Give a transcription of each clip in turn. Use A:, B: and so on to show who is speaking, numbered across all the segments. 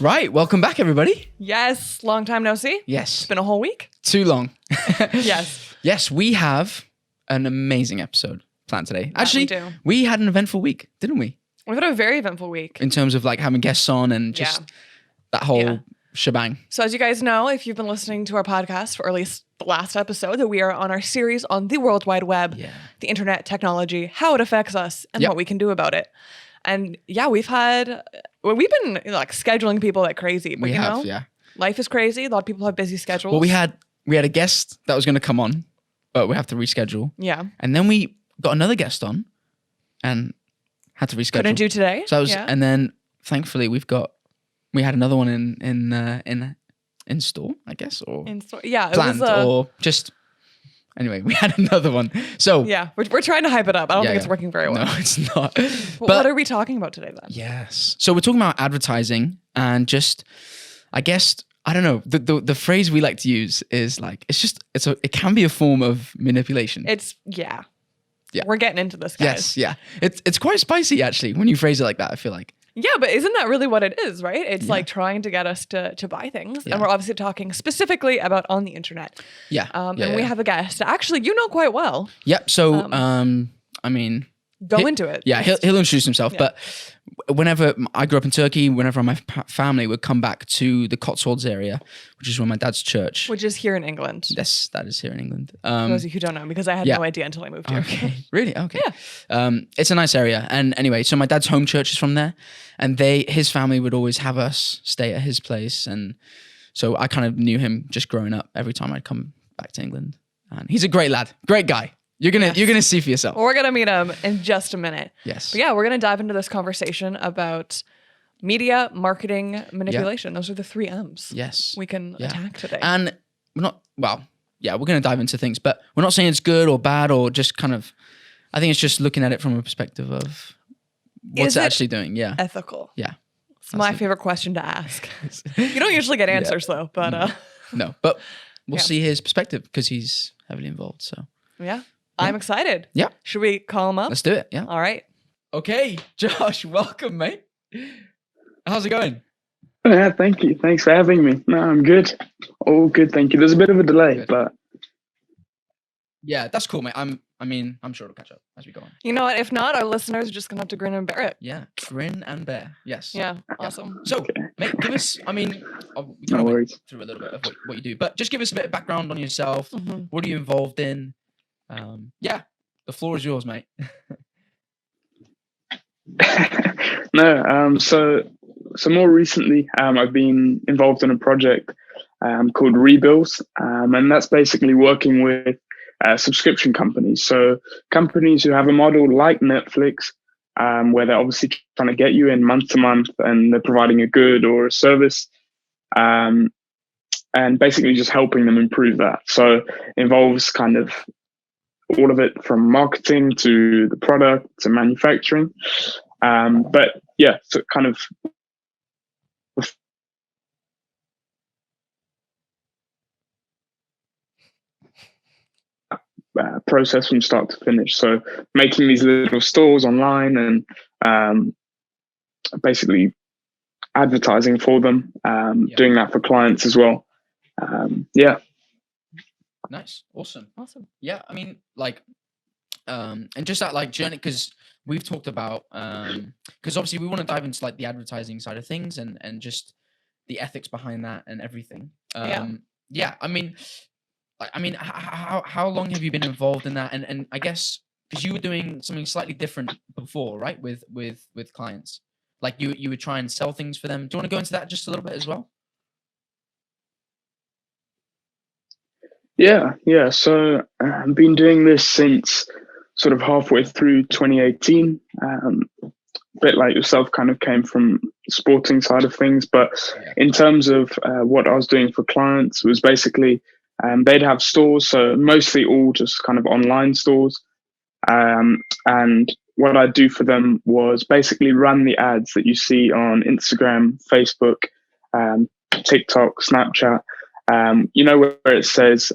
A: Right, welcome back, everybody.
B: Yes, long time no see.
A: Yes.
B: It's been a whole week.
A: Too long.
B: Yes.
A: Yes, we have an amazing episode planned today. Actually, we had an eventful week, didn't we?
B: We've had a very eventful week.
A: In terms of like having guests on and just that whole shebang.
B: So as you guys know, if you've been listening to our podcast, or at least the last episode, that we are on our series on the World Wide Web, the internet, technology, how it affects us, and what we can do about it. And we've been like scheduling people like crazy. But life is crazy. A lot of people have busy schedules.
A: Well, we had a guest that was going to come on, but we have to reschedule.
B: Yeah.
A: And then we got another guest on and had to reschedule.
B: Couldn't do today.
A: So and then thankfully we had another one in store, I guess, or
B: in store. Yeah,
A: planned, or just. Anyway, we had another one. So
B: we're trying to hype it up. I don't think it's working very well.
A: No, it's not.
B: But what are we talking about today then?
A: Yes. So we're talking about advertising and just, I guess, I don't know. The phrase we like to use is like it can be a form of manipulation.
B: Yeah. We're getting into this, guys.
A: Yes. Yeah. It's quite spicy actually when you phrase it like that. I feel like.
B: Yeah, but isn't that really what it is, right? It's like trying to get us to buy things. And we're obviously talking specifically about on the internet.
A: Yeah.
B: And we have a guest. Actually, you know quite well.
A: Yep. So, I mean...
B: Go into it.
A: Yeah, he'll introduce himself. But whenever I grew up in Turkey, whenever my family would come back to the Cotswolds area, which is where my dad's church.
B: Which is here in England.
A: Yes, that is here in England.
B: For those of you who don't know, because I had no idea until I moved here.
A: Okay. Really? Okay.
B: Yeah.
A: It's a nice area. And anyway, so my dad's home church is from there. And his family would always have us stay at his place. And so I kind of knew him just growing up every time I'd come back to England. And he's a great lad. Great guy. You're gonna see for yourself.
B: We're gonna meet him in just a minute.
A: Yes.
B: But we're gonna dive into this conversation about media, marketing, manipulation. Those are the 3 M's.
A: Yes.
B: We can attack today.
A: And we're gonna dive into things, but we're not saying it's good or bad or just kind of. I think it's just looking at it from a perspective of what's it actually doing. Yeah.
B: Ethical.
A: Yeah.
B: It's my favorite question to ask. You don't usually get answers though, but
A: no, but we'll see his perspective because he's heavily involved. So
B: I'm excited.
A: Yeah.
B: Should we call him up?
A: Let's do it. Yeah.
B: All right.
A: Okay, Josh, welcome, mate. How's it going?
C: Yeah, thank you. Thanks for having me. No, I'm good. All good, thank you. There's a bit of a delay, but
A: yeah, that's cool, mate. I'm sure it'll catch up as we go on.
B: You know what? If not, our listeners are just gonna have to grin and bear it.
A: Yeah, grin and bear. Yes.
B: Yeah. Awesome.
A: So, mate, give us. We kind of went through a little bit of what you do, but just give us a bit of background on yourself. Mm-hmm. What are you involved in? The floor is yours, mate.
C: No, so more recently, I've been involved in a project called Rebills, and that's basically working with subscription companies. So companies who have a model like Netflix, where they're obviously trying to get you in month to month, and they're providing a good or a service, and basically just helping them improve that. So it involves kind of all of it from marketing to the product to manufacturing. So kind of process from start to finish. So making these little stores online and basically advertising for them, doing that for clients as well.
A: Nice. Awesome. Yeah. I mean, and just that journey, because we've talked about, because obviously we want to dive into the advertising side of things and just the ethics behind that and everything. I mean, how long have you been involved in that? And I guess because you were doing something slightly different before, right? With clients, you would try and sell things for them. Do you want to go into that just a little bit as well?
C: Yeah. So I've been doing this since sort of halfway through 2018. A bit like yourself, kind of came from the sporting side of things. But in terms of what I was doing for clients was basically they'd have stores, so mostly all just kind of online stores. And what I'd do for them was basically run the ads that you see on Instagram, Facebook, TikTok, Snapchat. Where it says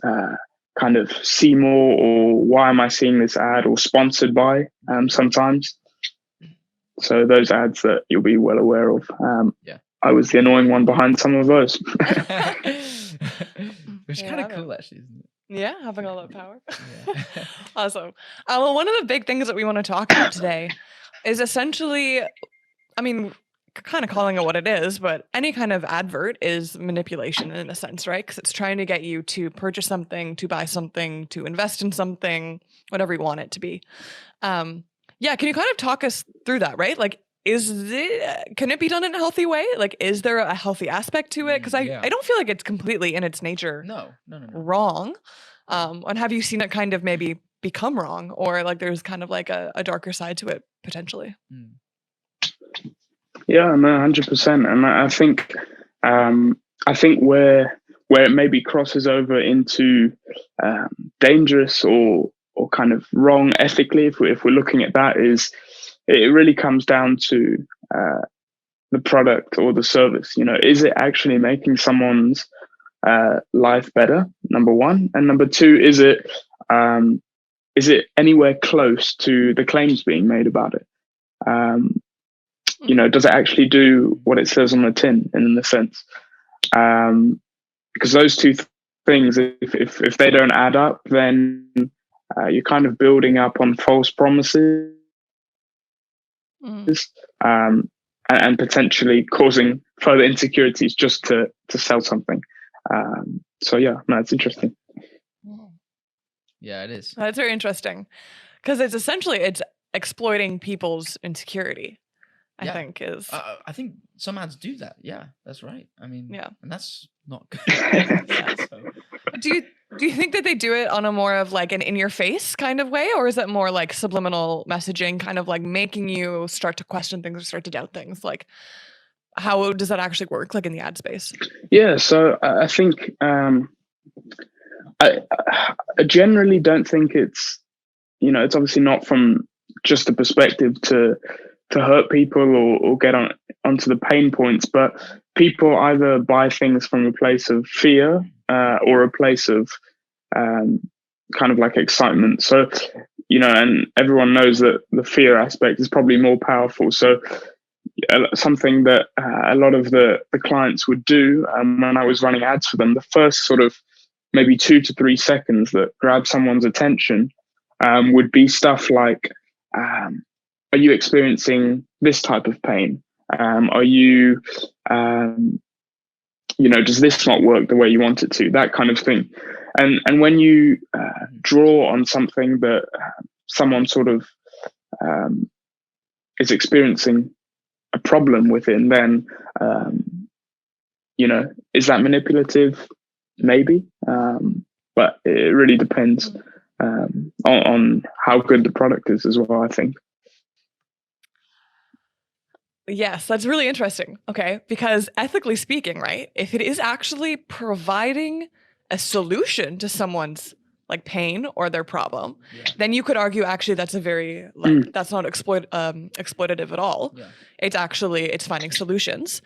C: kind of see more, or why am I seeing this ad, or sponsored by sometimes. So those ads that you'll be well aware of. I was the annoying one behind some of those.
A: Which is kind of cool, actually, isn't it?
B: Yeah, having all that power.
A: Yeah.
B: Awesome. Well, one of the big things that we want to talk about today is essentially, I mean, kind of calling it what it is, but any kind of advert is manipulation in a sense, right? Because it's trying to get you to purchase something, to buy something, to invest in something, whatever you want it to be. Yeah, can you kind of talk us through that, right? Like, can it be done in a healthy way? Like, is there a healthy aspect to it? Because I don't feel like it's completely in its nature
A: No.
B: wrong. And have you seen it kind of maybe become wrong, or like there's kind of like a darker side to it potentially?
C: Yeah, no, 100%. And I think where it maybe crosses over into dangerous or kind of wrong ethically, if we're looking at that, is it really comes down to the product or the service. Is it actually making someone's life better? Number one, and number two, is it anywhere close to the claims being made about it? Does it actually do what it says on the tin? In a sense, because those two things, if they don't add up, then you're kind of building up on false promises, and potentially causing further insecurities just to sell something. So yeah, no, it's interesting.
A: Yeah, it is.
B: That's very interesting, because it's essentially exploiting people's insecurity. I think is.
A: I think some ads do that. Yeah, that's right. I mean, and that's not good.
B: So. Do you think that they do it on a more of like an in-your-face kind of way, or is it more like subliminal messaging, kind of like making you start to question things or start to doubt things? Like, how does that actually work, like in the ad space?
C: Yeah, so I think I generally don't think it's obviously not from just a perspective to hurt people or get onto the pain points, but people either buy things from a place of fear or a place of kind of like excitement. So, and everyone knows that the fear aspect is probably more powerful. So something that a lot of the clients would do when I was running ads for them, the first sort of maybe 2 to 3 seconds that grab someone's attention would be stuff like, are you experiencing this type of pain? Are you, does this not work the way you want it to? That kind of thing. And when you draw on something that someone sort of is experiencing a problem within, then, is that manipulative? Maybe. But it really depends on how good the product is as well, I think.
B: Yes, that's really interesting. Okay, because ethically speaking, right, if it is actually providing a solution to someone's like pain or their problem, then you could argue actually that's a very that's not exploitative at all. It's finding solutions.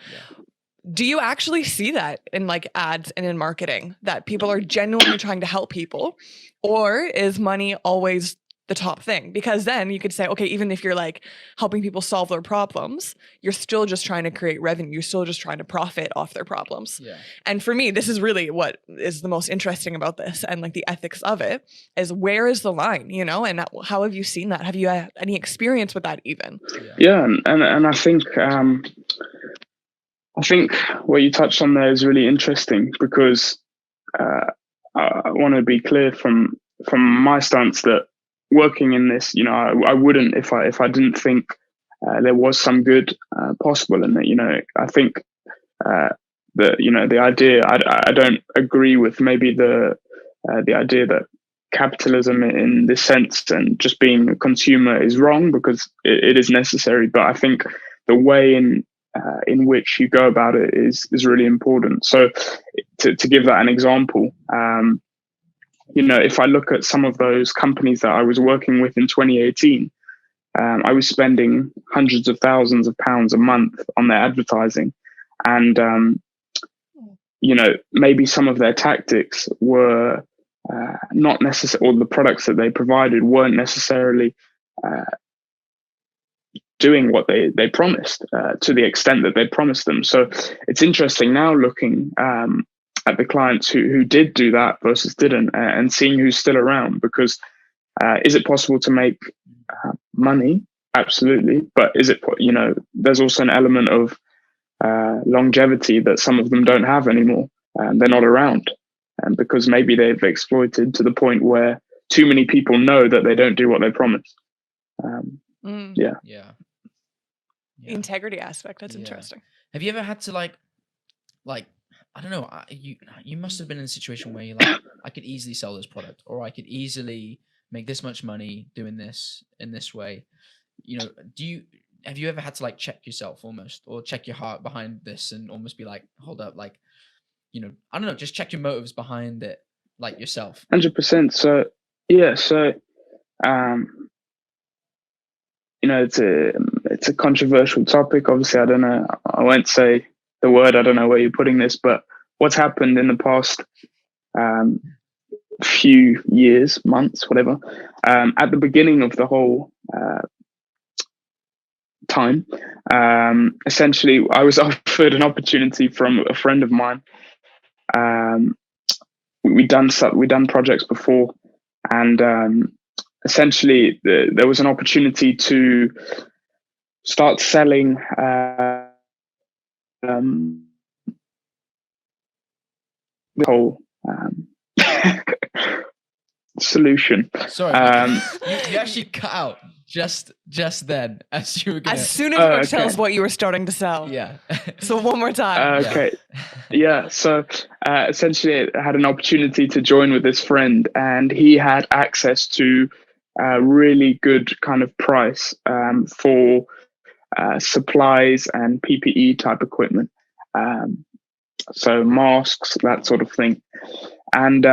B: Do you actually see that in like ads and in marketing, that people are genuinely trying to help people, or is money always the top thing? Because then you could say, okay, even if you're like helping people solve their problems, you're still just trying to create revenue. You're still just trying to profit off their problems. And for me, this is really what is the most interesting about this, and like the ethics of it is, where is the line, and how have you seen that? Have you had any experience with that even?
C: Yeah. And I think what you touched on there is really interesting, because I want to be clear from my stance that working in this, I wouldn't if I didn't think there was some good possible in it. I think the idea, I don't agree with maybe the idea that capitalism in this sense and just being a consumer is wrong, because it is necessary. But I think the way in which you go about it is really important. So to give that an example, if I look at some of those companies that I was working with in 2018, I was spending hundreds of thousands of pounds a month on their advertising. And, maybe some of their tactics were not necessarily, or the products that they provided weren't necessarily doing what they promised to the extent that they promised them. So it's interesting now looking at the clients who did do that versus didn't, and seeing who's still around. Because is it possible to make money? Absolutely. But is it, there's also an element of longevity that some of them don't have anymore. They're not around. And because maybe they've exploited to the point where too many people know that they don't do what they promise. Yeah.
B: The integrity aspect. That's interesting.
A: Have you ever had to like, I don't know, you must have been in a situation where you're like, I could easily sell this product, or I could easily make this much money doing this in this way. Have you ever had to like check yourself almost, or check your heart behind this and almost be like, hold up, like, I don't know, just check your motives behind it, like yourself?
C: 100%. So, yeah. So, it's a controversial topic. Obviously, I don't know. I won't say the word. I don't know where you're putting this, but what's happened in the past few years, months, whatever, at the beginning of the whole time, essentially, I was offered an opportunity from a friend of mine. We'd done projects before, and essentially there was an opportunity to start selling the whole solution.
A: Sorry, you actually cut out just then as you were gonna...
B: As soon as you tell us what you were starting to sell.
A: Yeah.
B: So one more time.
C: Okay. Yeah. So essentially, I had an opportunity to join with this friend, and he had access to a really good kind of price for supplies and PPE type equipment. So masks, that sort of thing. And,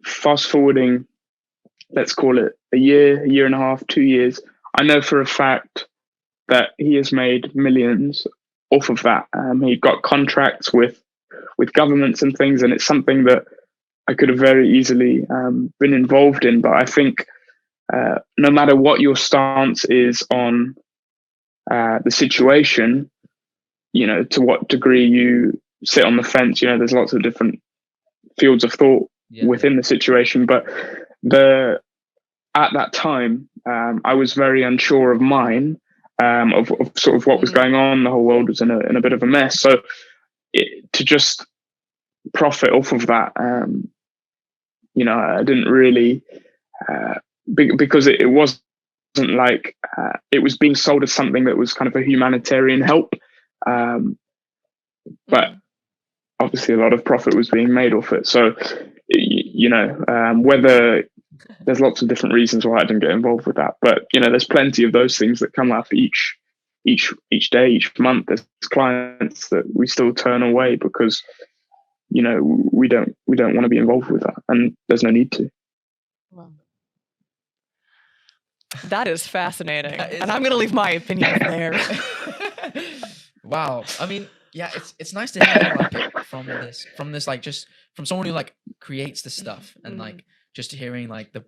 C: fast forwarding, let's call it a year and a half, 2 years, I know for a fact that he has made millions off of that. He got contracts with governments and things, and it's something that I could have very easily been involved in. But I think no matter what your stance is on the situation, to what degree you sit on the fence, there's lots of different fields of thought within the situation. But at that time, I was very unsure of mine, of sort of what was going on. The whole world was in a bit of a mess. So to just profit off of that, I didn't really, because it wasn't like it was being sold as something that was kind of a humanitarian help. But obviously a lot of profit was being made off it. So, whether there's lots of different reasons why I didn't get involved with that, but there's plenty of those things that come up each day, each month. There's clients that we still turn away because we don't want to be involved with that, and there's no need to.
B: Wow. That is fascinating, and I'm going to leave my opinion there.
A: Wow. I mean, yeah, it's nice to hear like it from this like just from someone who like creates the stuff, and like just hearing like the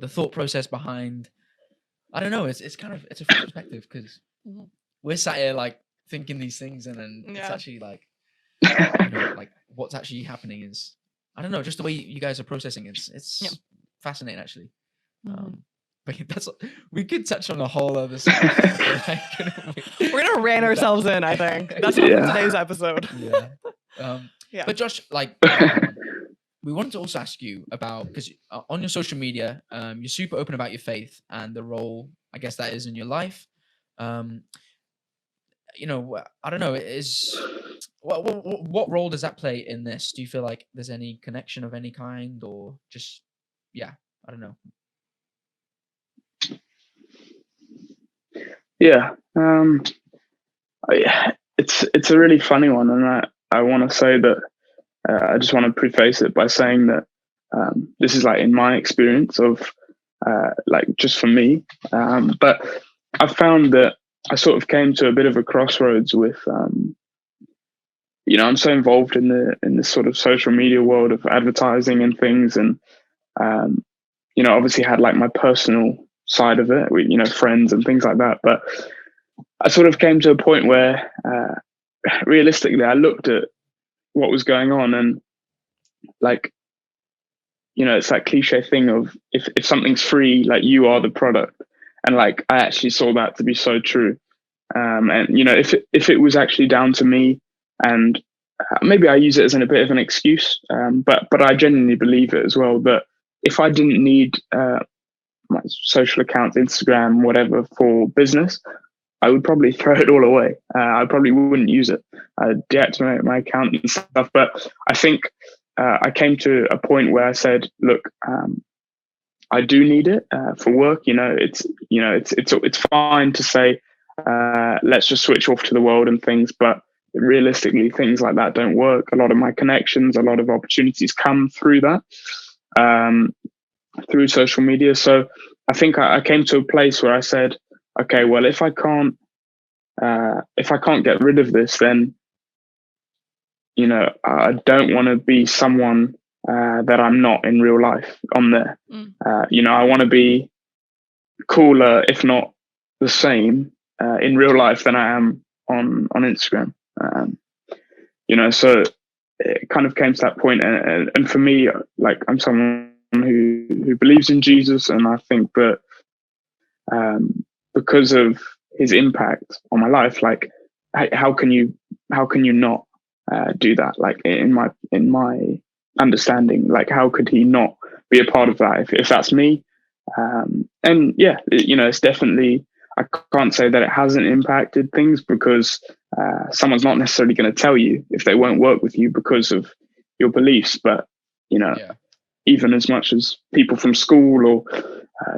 A: thought process behind. I don't know. It's a fresh perspective, because we're sat here like thinking these things, and then it's actually like like what's actually happening is, I don't know, just the way you guys are processing it's fascinating actually. But we could touch on a whole other subject.
B: We're gonna ran ourselves in, I think. That's today's episode. But Josh, like
A: we wanted to also ask you about, because on your social media, you're super open about your faith and the role, I guess, that is in your life. I don't know, what role does that play in this? Do you feel like there's any connection of any kind, or just I don't know?
C: It's a really funny one, and I want to say that I just want to preface it by saying that this is like in my experience of like just for me, but I found that I sort of came to a bit of a crossroads with I'm so involved in the sort of social media world of advertising and things, and obviously had like my personal side of it, with, friends and things like that. But I sort of came to a point where realistically I looked at what was going on, and like, it's that cliche thing of if something's free, like, you are the product. And like, I actually saw that to be so true. And if it was actually down to me, and maybe I use it as a bit of an excuse, but I genuinely believe it as well, that if I didn't need my social accounts, Instagram, whatever, for business, I would probably throw it all away. I probably wouldn't use it. I'd deactivate my account and stuff. But I think I came to a point where I said, look, I do need it for work. It's fine to say, let's just switch off to the world and things, but realistically, things like that don't work. A lot of my connections, a lot of opportunities come through that, through social media. So I think I came to a place where I said, okay, well, if I can't get rid of this, then I don't want to be someone that I'm not in real life on there. I want to be cooler, if not the same, in real life than I am on Instagram. So it kind of came to that point, and for me, like, I'm someone who believes in Jesus, and I think that because of his impact on my life, like, how can you not do that? Like, in my understanding, like, how could he not be a part of that if that's me? And yeah, it's definitely, I can't say that it hasn't impacted things, because someone's not necessarily going to tell you if they won't work with you because of your beliefs. But even as much as people from school or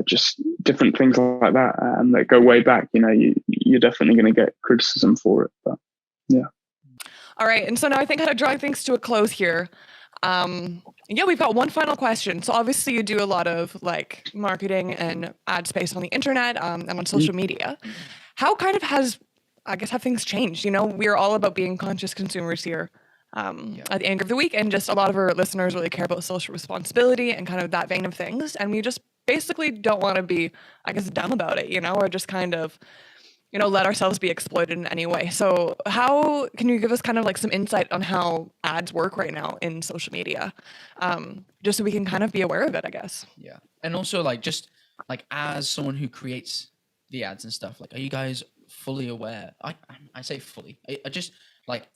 C: just different things like that that go way back, you're definitely going to get criticism for it. But yeah.
B: All right, and so now I think how to draw things to a close here. We've got one final question. So obviously you do a lot of like marketing and ad space on the internet and on social media. How kind of have things changed? We're all about being conscious consumers here at the end of the week, and just a lot of our listeners really care about social responsibility and kind of that vein of things. And we just basically don't want to be, dumb about it, or just kind of, let ourselves be exploited in any way. So how can you give us kind of like some insight on how ads work right now in social media? Just so we can kind of be aware of it, I guess.
A: Yeah. And also, like, just like, as someone who creates the ads and stuff, like, are you guys fully aware? I say fully. I just, like,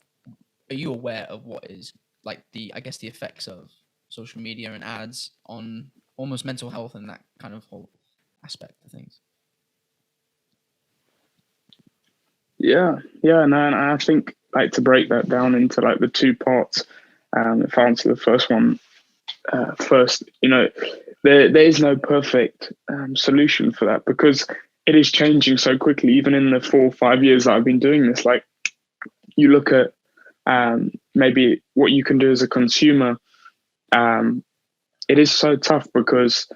A: are you aware of what is like the effects of social media and ads on almost mental health and that kind of whole aspect of things?
C: Yeah, no, and I think, like, to break that down into like the two parts, if I answer the first one first, there is no perfect solution for that, because it is changing so quickly. Even in the 4 or 5 years that I've been doing this, like, you look at maybe what you can do as a consumer, it is so tough, because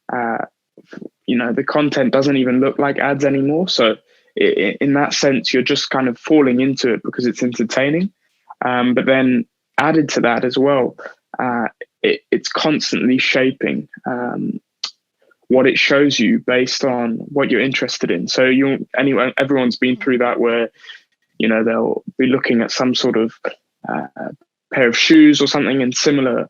C: the content doesn't even look like ads anymore. So in that sense, you're just kind of falling into it because it's entertaining. But then added to that as well, it's constantly shaping what it shows you based on what you're interested in. So everyone's been through that, where they'll be looking at some sort of pair of shoes or something, and similar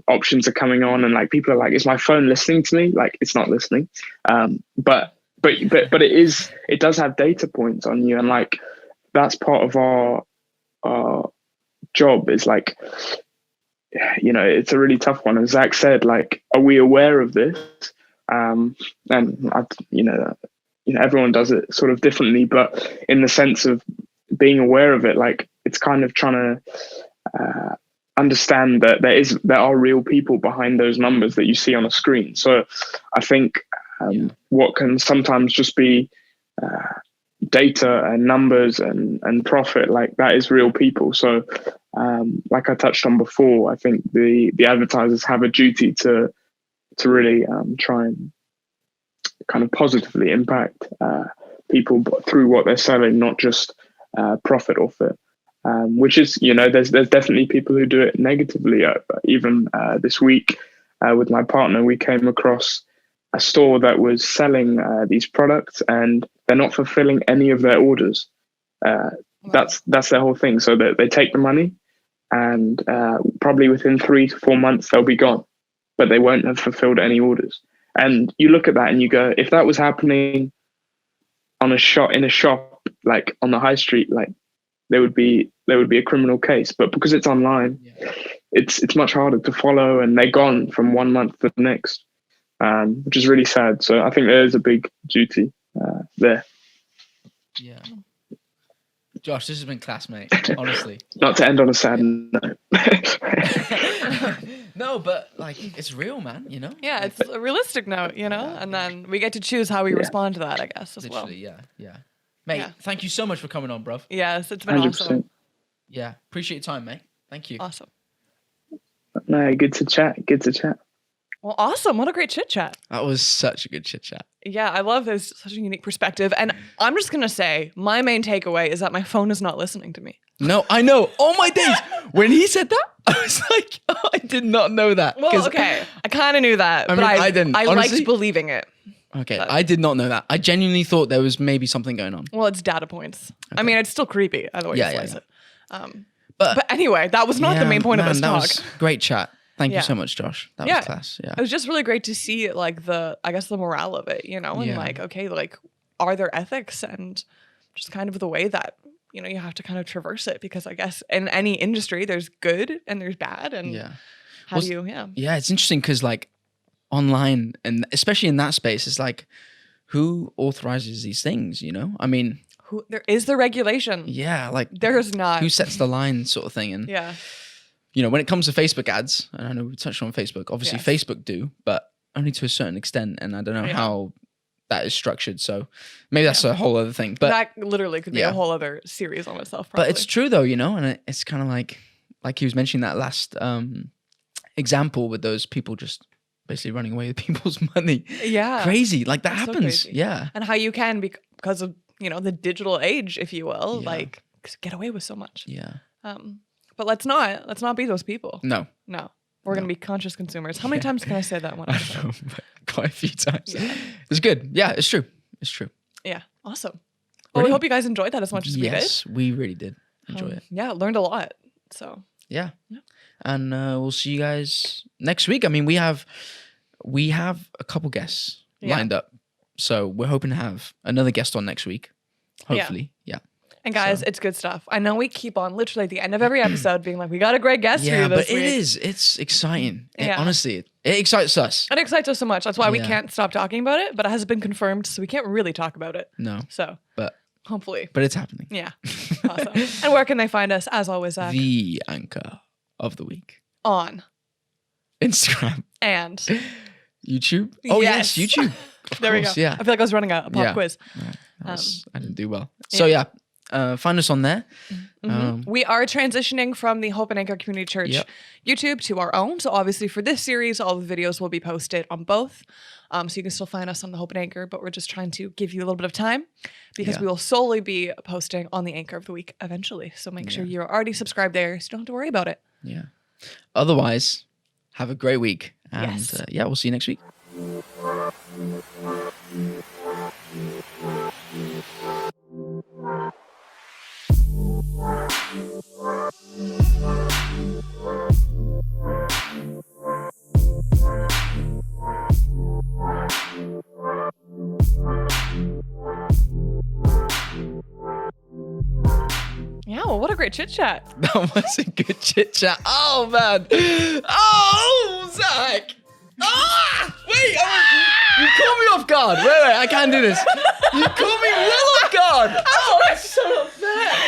C: options are coming on, and like, people are like, is my phone listening to me? Like, it's not listening. But it does have data points on you, and like, that's part of our job, is like, it's a really tough one. As Zach said, like, are we aware of this? And everyone does it sort of differently, but in the sense of being aware of it, like, it's kind of trying to understand that there are real people behind those numbers that you see on a screen. So I think what can sometimes just be data and numbers and profit, like, that is real people. So like I touched on before, I think the advertisers have a duty to really try and kind of positively impact people through what they're selling, not just profit off it. Which is, there's definitely people who do it negatively. Even this week with my partner, we came across a store that was selling these products, and they're not fulfilling any of their orders. That's their whole thing. So they take the money, and probably within 3 to 4 months they'll be gone, but they won't have fulfilled any orders. And you look at that and you go, if that was happening in a shop, like on the high street, like there would be a criminal case. But because it's online, it's much harder to follow, and they're gone from 1 month to the next, which is really sad. So I think there is a big duty there.
A: Yeah. Josh, this has been class, mate. Honestly.
C: Not to end on a sad note.
A: No, but like it's real, man. You know.
B: Yeah, it's a realistic note, you know, and then we get to choose how we respond to that, I guess, as well.
A: Yeah. Mate, thank you so much for coming on, bruv.
B: Yes, it's been
C: 100%.
B: awesome.
A: Yeah, appreciate your time, mate. Thank you.
B: Awesome.
C: No, good to chat.
B: Well, awesome. What a great chit chat.
A: That was such a good chit chat.
B: Yeah, I love there's such a unique perspective. And I'm just going to say my main takeaway is that my phone is not listening to me.
A: No, I know. All my days. When he said that, I was like, oh, I did not know that.
B: Well, okay. I kind of knew that, but I
A: didn't.
B: I
A: Honestly,
B: liked believing it.
A: Okay, I did not know that. I genuinely thought there was maybe something going on.
B: Well, it's data points. Okay. I mean, it's still creepy either way you slice it. But anyway, that was not the main point of this talk.
A: Was great chat. Thank you so much, Josh. That was class. Yeah.
B: It was just really great to see like the morale of it, you know, and like, okay, like are there ethics and just kind of the way that, you know, you have to kind of traverse it, because I guess in any industry there's good and there's bad, and how do you,
A: Yeah, it's interesting because like online, and especially in that space, it's like who authorizes these things, you know? I mean,
B: there is the regulation.
A: Yeah, like
B: there's not.
A: Who sets the line sort of thing. And you know, when it comes to Facebook ads, and I know we touched on Facebook, obviously Facebook do, but only to a certain extent, and I don't know how that is structured. So maybe that's a whole other thing. But
B: that literally could be a whole other series on itself. Probably.
A: But it's true though, you know, and it's kind of like he was mentioning that last example with those people just basically running away with people's money. Yeah. Crazy. Like that happens. So yeah.
B: And how you can, because of, you know, the digital age, if you will, like get away with so much.
A: Yeah.
B: But let's not be those people.
A: No.
B: We're going to be conscious consumers. How many times can I say that one?
A: I don't know, quite a few times. Yeah. It's good. Yeah, it's true. It's true.
B: Yeah. Awesome. Well, we hope you guys enjoyed that as much as we did.
A: Yes, we really did enjoy it.
B: Yeah, learned a lot. So
A: yeah. And we'll see you guys next week. I mean, we have a couple guests lined up. So we're hoping to have another guest on next week. Hopefully. Yeah.
B: And guys, it's good stuff. I know we keep on literally at the end of every episode being like, we got a great guest for you this week.
A: It is. It's exciting. Honestly, it excites us.
B: It excites us so much. That's why we can't stop talking about it, but it hasn't been confirmed, so we can't really talk about it.
A: No.
B: So,
A: but
B: hopefully.
A: But it's happening.
B: Yeah. Awesome. And where can they find us, as always, Zach?
A: The Anchor of the Week.
B: On
A: Instagram.
B: And
A: YouTube. Oh, yes YouTube.
B: There we go.
A: Yeah.
B: I feel like I was running a pop quiz.
A: I didn't do well. So find us on there.
B: We are transitioning from the Hope and Anchor Community Church YouTube to our own. So obviously for this series, all the videos will be posted on both. So you can still find us on the Hope and Anchor, but we're just trying to give you a little bit of time because we will solely be posting on the Anchor of the Week eventually. So make sure you're already subscribed there so you don't have to worry about it.
A: Yeah. Otherwise, have a great week. And we'll see you next week.
B: Yeah, well, what a great chit chat.
A: That was a good chit chat. Oh, man. Oh, Zach. Wait, you caught me off guard. Wait, I can't do this. You caught me well off guard.
B: Oh, that's so bad.